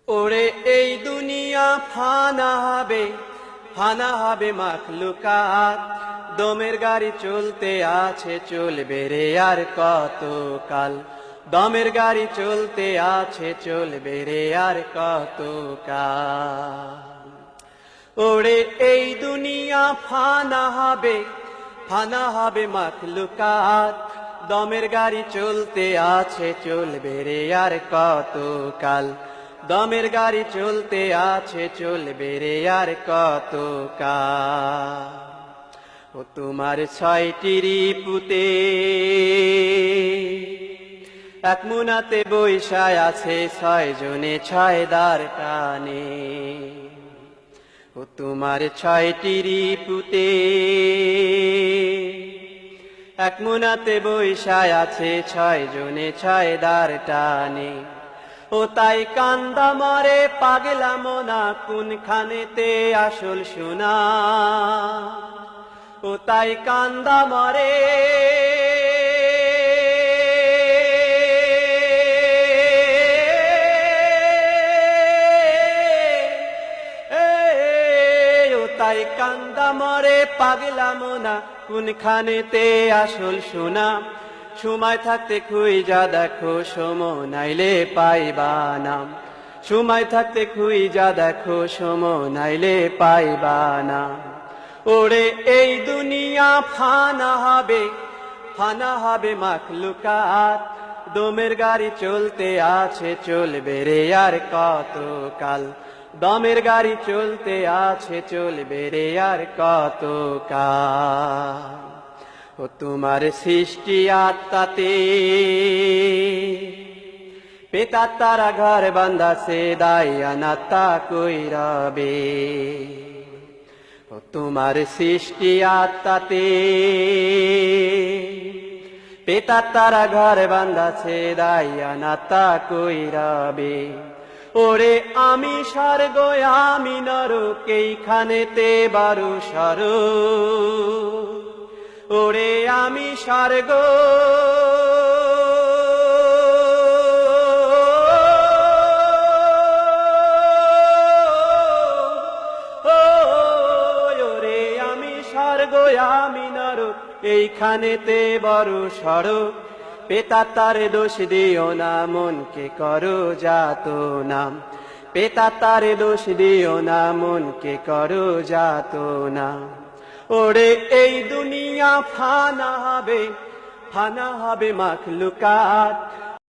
ওরে এই দুনিয়া ফানা হবে মাখলুকাত। দমের গাড়ি চলতে আছে, চলবে রে আর কত কাল। দমের গাড়ি চলতে আছে, চলবে রে আর কত কাল। ওরে এই দুনিয়া ফানা হবে মাখলুকাত। দমের গাড়ি চলতে আছে, চলবে রে আর কত কাল। দমের গাড়ি চলতে আছে, চলবে রে আর কত কাল। ও তোমার ছয়টি রিপুতে এক মুনাতে বৈশায় আছে, 6 জনে 6 দার টানে। ও তোমার 6টি রিপুতে এক মুনাতে বৈশায় আছে, 6 জনে 6 দার টানে। ও তাই কান্দা মরে পাগলা মোনা, কোনখানেতে আসল সোনা। ও তাই কান্দা মরে তাই কান্দা মরে পাগলা মোনা, কোনখানেতে আসল সোনা। সময় থাকতে খুঁজা দেখো, সময় নাইলে পাইবা নাম। সময় থাকতে খুঁজা দেখো, সময় নাইলে পাইবা নাম। ওরে এই দুনিয়া ফানা হবে মাখলুকাত। দমের গাড়ি চলতে আছে, চলবে রে আর কত কাল। দমের গাড়ি চলতে আছে, চলবে রে আর কত কাল। ও তোমার সৃষ্টি আত্মাতে পেতা তারা ঘর বান্ধাছে, দায়ানাত্তা কই রবে। ও তোমার সৃষ্টি আত্মাতে পেতা তারা ঘর বান্ধাছে, দায়ানাত্তা কই রবে। ওরে আমি স্বর্গ আমি নরক, এইখানেতে বারু সর। ওরে আমি স্বর্গ ওরে আমি স্বর্গ আমি নরক, এইখানেতে বড় সড়ক। পেতা তারে দোষ দিও না, মনকে করো যাত নাম। পেতা তারে দোষ দিও না, মনকে করো যাত নাম। ওরে এই দুনিয়া ফানা হবে মাখলুকাত।